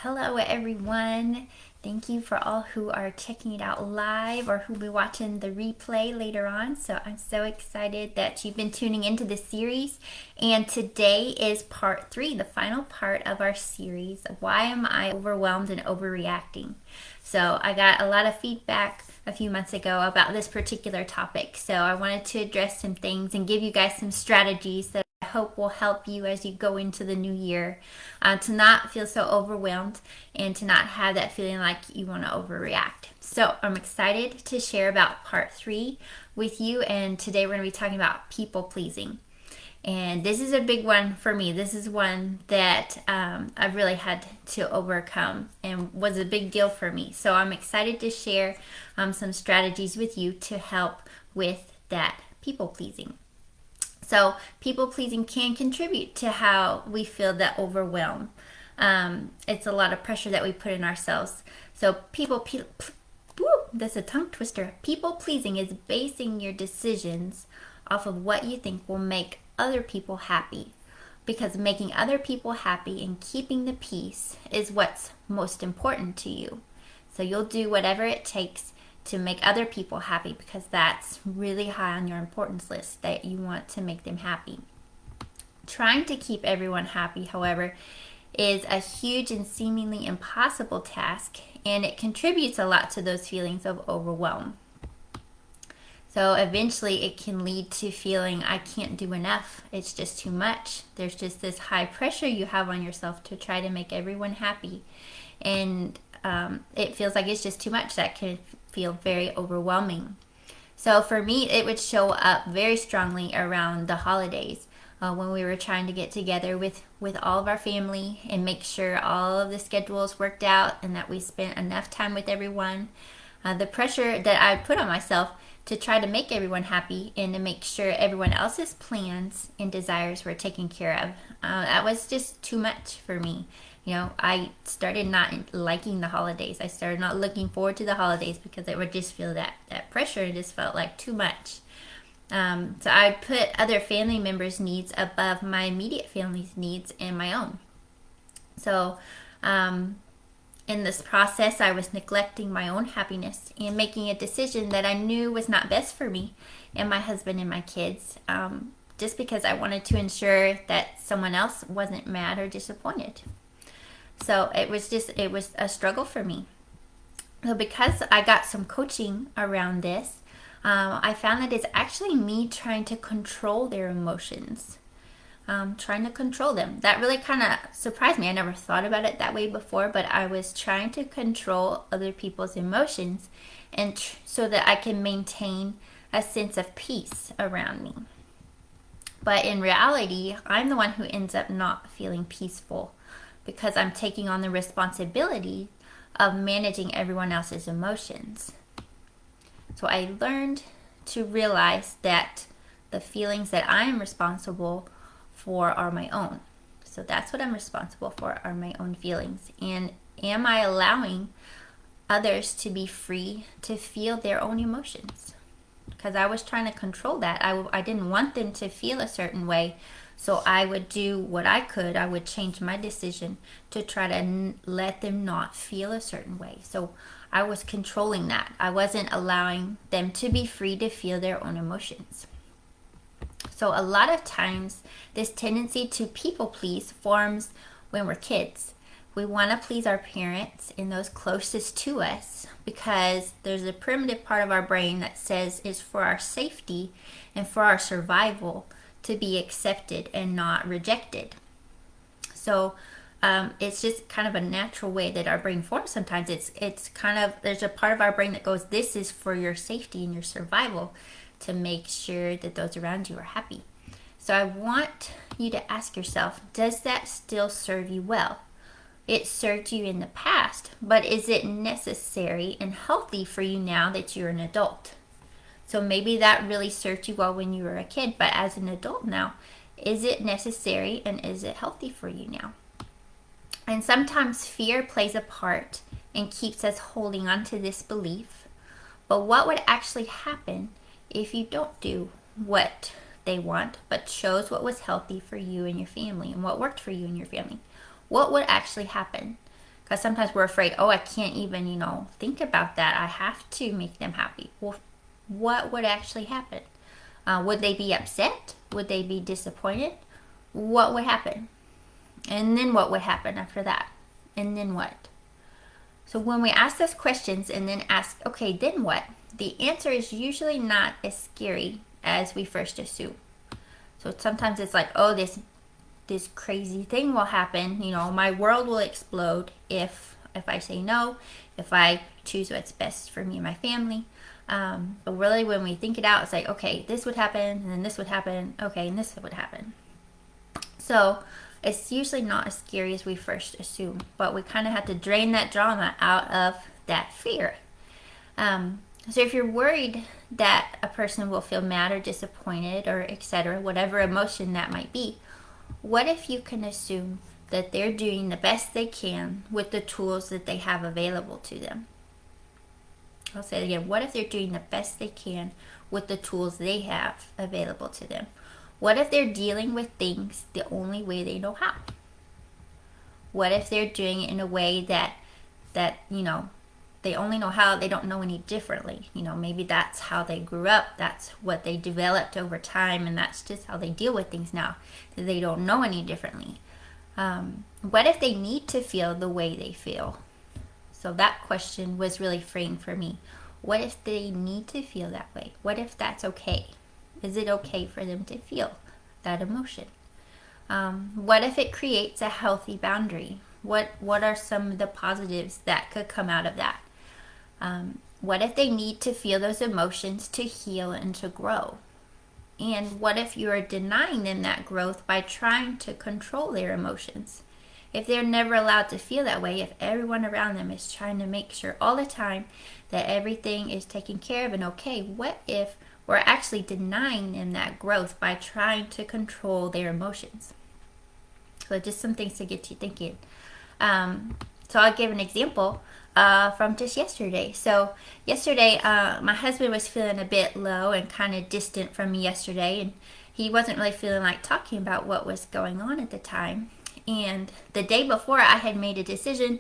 Hello, everyone. Thank you for all who are checking it out live or who will be watching the replay later on. So I'm so excited that you've been tuning into this series. And today is part 3, the final part of our series. Why am I overwhelmed and overreacting? So I got a lot of feedback a few months ago about this particular topic. So I wanted to address some things and give you guys some strategies that I hope will help you as you go into the new year to not feel so overwhelmed and to not have that feeling like you want to overreact. So I'm excited to share about part 3 with you, and today we're going to be talking about people pleasing. And this is a big one for me. This is one that I've really had to overcome and was a big deal for me. So I'm excited to share some strategies with you to help with that people pleasing. So people pleasing can contribute to how we feel that overwhelm. It's a lot of pressure that we put in ourselves. So that's a tongue twister. People pleasing is basing your decisions off of what you think will make other people happy, because making other people happy and keeping the peace is what's most important to you. So you'll do whatever it takes to make other people happy because that's really high on your importance list, that you want to make them happy. Trying to keep everyone happy, however, is a huge and seemingly impossible task, and it contributes a lot to those feelings of overwhelm. So eventually it can lead to feeling I can't do enough. It's just too much. There's just this high pressure you have on yourself to try to make everyone happy. And it feels like it's just too much. That can feel very overwhelming. So for me, it would show up very strongly around the holidays when we were trying to get together with all of our family and make sure all of the schedules worked out and that we spent enough time with everyone. The pressure that I put on myself to try to make everyone happy and to make sure everyone else's plans and desires were taken care of. That was just too much for me. I started not liking the holidays. I started not looking forward to the holidays because I would just feel that pressure. It just felt like too much. So I put other family members' needs above my immediate family's needs and my own. So in this process, I was neglecting my own happiness and making a decision that I knew was not best for me and my husband and my kids, just because I wanted to ensure that someone else wasn't mad or disappointed. So it was a struggle for me. So because I got some coaching around this, I found that it's actually me trying to control their emotions. Trying to control them. That really kind of surprised me. I never thought about it that way before, but I was trying to control other people's emotions and so that I can maintain a sense of peace around me. But in reality, I'm the one who ends up not feeling peaceful because I'm taking on the responsibility of managing everyone else's emotions. So I learned to realize that the feelings that I am responsible for are my own. So that's what I'm responsible for, are my own feelings. And am I allowing others to be free to feel their own emotions? Because I was trying to control that. I didn't want them to feel a certain way. So I would do what I could. I would change my decision to try to let them not feel a certain way. So I was controlling that. I wasn't allowing them to be free to feel their own emotions. So a lot of times, this tendency to people please forms when we're kids. We want to please our parents and those closest to us because there's a primitive part of our brain that says it's for our safety and for our survival to be accepted and not rejected. So it's just kind of a natural way that our brain forms sometimes. It's kind of, there's a part of our brain that goes, this is for your safety and your survival, to make sure that those around you are happy. So I want you to ask yourself, does that still serve you well? It served you in the past, but is it necessary and healthy for you now that you're an adult? So maybe that really served you well when you were a kid, but as an adult now, is it necessary and is it healthy for you now? And sometimes fear plays a part and keeps us holding on to this belief. But what would actually happen if you don't do what they want, but chose what was healthy for you and your family and what worked for you and your family? What would actually happen? Because sometimes we're afraid, oh, I can't even, think about that. I have to make them happy. Well, what would actually happen? Would they be upset? Would they be disappointed? What would happen? And then what would happen after that? And then what? So when we ask those questions and then ask, okay, then what? The answer is usually not as scary as we first assume. So sometimes it's like, oh, this crazy thing will happen. My world will explode if I say no, if I choose what's best for me and my family. But really, when we think it out, it's like, okay, this would happen, and then this would happen, okay, and this would happen. So it's usually not as scary as we first assume, but we kind of have to drain that drama out of that fear. So if you're worried that a person will feel mad or disappointed or etc., whatever emotion that might be, what if you can assume that they're doing the best they can with the tools that they have available to them? I'll say it again. What if they're doing the best they can with the tools they have available to them? What if they're dealing with things the only way they know how? What if they're doing it in a way that they only know how, they don't know any differently? Maybe that's how they grew up, that's what they developed over time, and that's just how they deal with things now. They don't know any differently. What if they need to feel the way they feel? So that question was really freeing for me. What if they need to feel that way? What if that's okay? Is it okay for them to feel that emotion? What if it creates a healthy boundary? What are some of the positives that could come out of that? What if they need to feel those emotions to heal and to grow? And what if you are denying them that growth by trying to control their emotions? If they're never allowed to feel that way, if everyone around them is trying to make sure all the time that everything is taken care of and okay, what if we're actually denying them that growth by trying to control their emotions? So just some things to get you thinking. So I'll give an example from just yesterday. So yesterday, my husband was feeling a bit low and kind of distant from me yesterday, and he wasn't really feeling like talking about what was going on at the time. And the day before, I had made a decision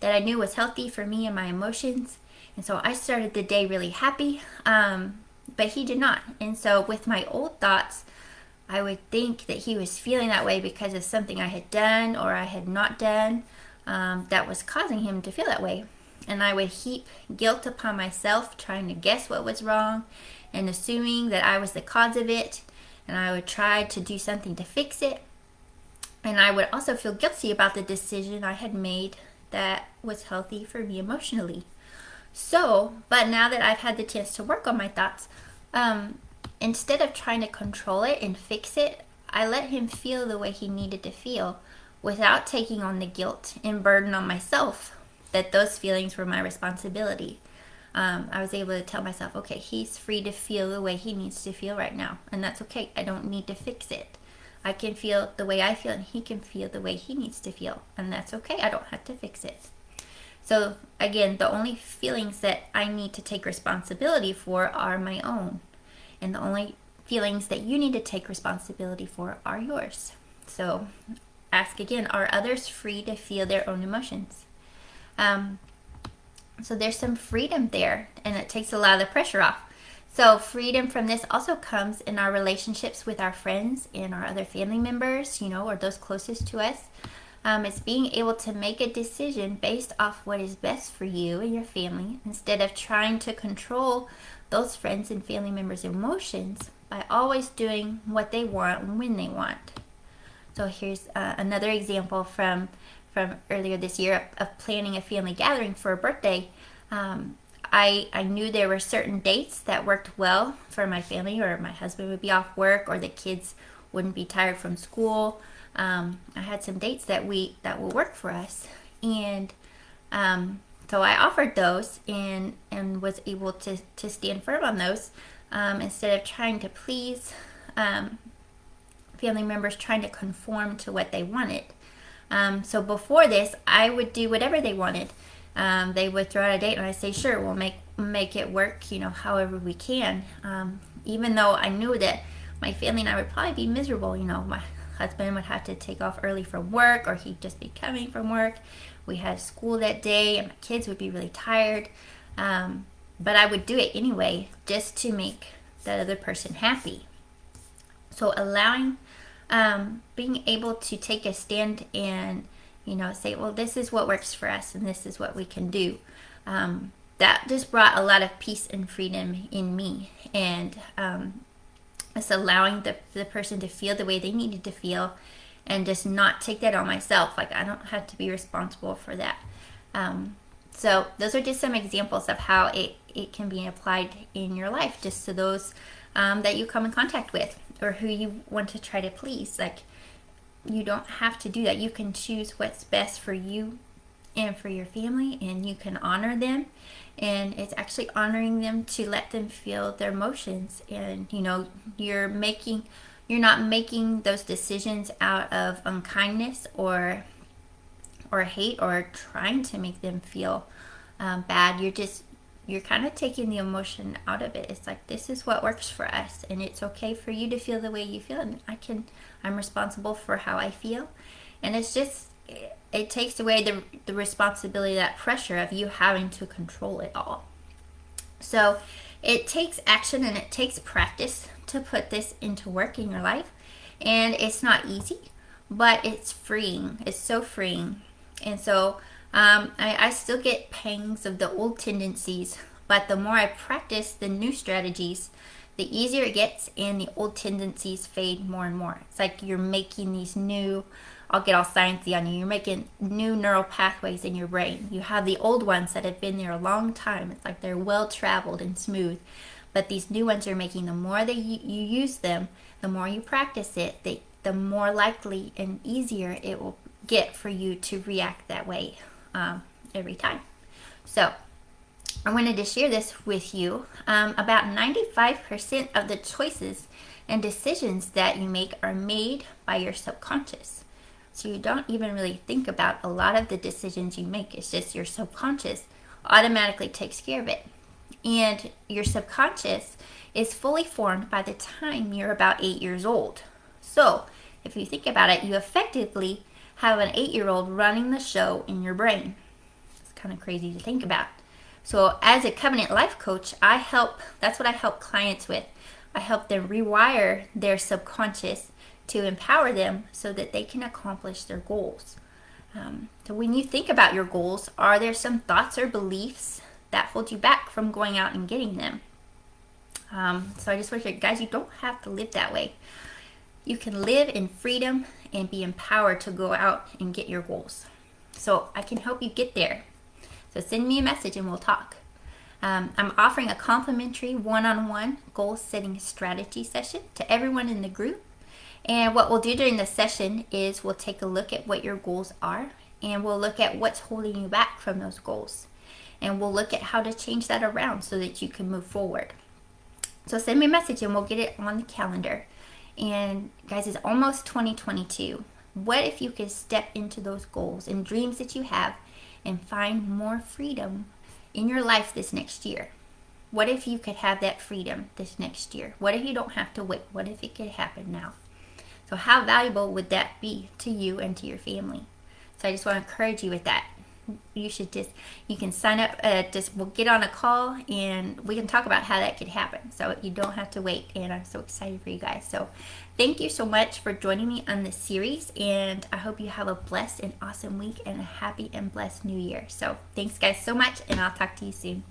that I knew was healthy for me and my emotions. And so I started the day really happy, but he did not. And so with my old thoughts, I would think that he was feeling that way because of something I had done or I had not done that was causing him to feel that way. And I would heap guilt upon myself, trying to guess what was wrong and assuming that I was the cause of it. And I would try to do something to fix it. And I would also feel guilty about the decision I had made that was healthy for me emotionally. So, but now that I've had the chance to work on my thoughts, instead of trying to control it and fix it, I let him feel the way he needed to feel without taking on the guilt and burden on myself that those feelings were my responsibility. I was able to tell myself, okay, he's free to feel the way he needs to feel right now, and that's okay. I don't need to fix it. I can feel the way I feel, and he can feel the way he needs to feel, and that's okay. I don't have to fix it. So again, the only feelings that I need to take responsibility for are my own, and the only feelings that you need to take responsibility for are yours. So ask again, are others free to feel their own emotions? So there's some freedom there, and it takes a lot of the pressure off. So freedom from this also comes in our relationships with our friends and our other family members, or those closest to us. It's being able to make a decision based off what is best for you and your family, instead of trying to control those friends and family members' emotions by always doing what they want when they want. So here's another example from earlier this year of planning a family gathering for a birthday. I knew there were certain dates that worked well for my family, or my husband would be off work, or the kids wouldn't be tired from school. I had some dates that will work for us, and so I offered those and was able to stand firm on those, instead of trying to please family members, trying to conform to what they wanted. So before this, I would do whatever they wanted. They would throw out a date, and I'd say, sure, we'll make it work, however we can. Even though I knew that my family and I would probably be miserable. My husband would have to take off early from work, or he'd just be coming from work. We had school that day, and my kids would be really tired. But I would do it anyway, just to make that other person happy. So allowing, being able to take a stand and, say, well, this is what works for us, and this is what we can do. That just brought a lot of peace and freedom in me. And it's allowing the person to feel the way they needed to feel, and just not take that on myself. Like, I don't have to be responsible for that. So those are just some examples of how it can be applied in your life, just to those that you come in contact with, or who you want to try to please. Like, you don't have to do that. You can choose what's best for you and for your family, and you can honor them. And it's actually honoring them to let them feel their emotions. And you're not making those decisions out of unkindness or hate, or trying to make them feel bad. You're kind of taking the emotion out of it. It's like, this is what works for us, and it's okay for you to feel the way you feel, and I'm responsible for how I feel. And it's just, it takes away the responsibility, that pressure of you having to control it all. So it takes action, and it takes practice to put this into work in your life. And it's not easy, but it's freeing. It's so freeing. And so I still get pangs of the old tendencies, but the more I practice the new strategies, the easier it gets, and the old tendencies fade more and more. It's like you're making these new, I'll get all sciencey on you, you're making new neural pathways in your brain. You have the old ones that have been there a long time. It's like they're well traveled and smooth. But these new ones you're making, the more that you use them, the more you practice it, the more likely and easier it will get for you to react that way every time. So I wanted to share this with you. About 95% of the choices and decisions that you make are made by your subconscious. So you don't even really think about a lot of the decisions you make. It's just your subconscious automatically takes care of it. And your subconscious is fully formed by the time you're about 8 years old. So if you think about it, you effectively have an 8-year-old running the show in your brain. It's kind of crazy to think about. So as a covenant life coach, that's what I help clients with. I help them rewire their subconscious to empower them so that they can accomplish their goals. So when you think about your goals, are there some thoughts or beliefs that hold you back from going out and getting them? So I just want you guys, you don't have to live that way. You can live in freedom and be empowered to go out and get your goals. So I can help you get there. So send me a message and we'll talk. I'm offering a complimentary one-on-one goal setting strategy session to everyone in the group. And what we'll do during the session is we'll take a look at what your goals are, and we'll look at what's holding you back from those goals. And we'll look at how to change that around so that you can move forward. So send me a message and we'll get it on the calendar. And guys, it's almost 2022. What if you could step into those goals and dreams that you have and find more freedom in your life this next year? What if you could have that freedom this next year? What if you don't have to wait? What if it could happen now? So how valuable would that be to you and to your family? So I just want to encourage you with that. You can sign up, we'll get on a call and we can talk about how that could happen. So you don't have to wait, and I'm so excited for you guys. So thank you so much for joining me on this series, and I hope you have a blessed and awesome week and a happy and blessed new year. So thanks guys so much, and I'll talk to you soon.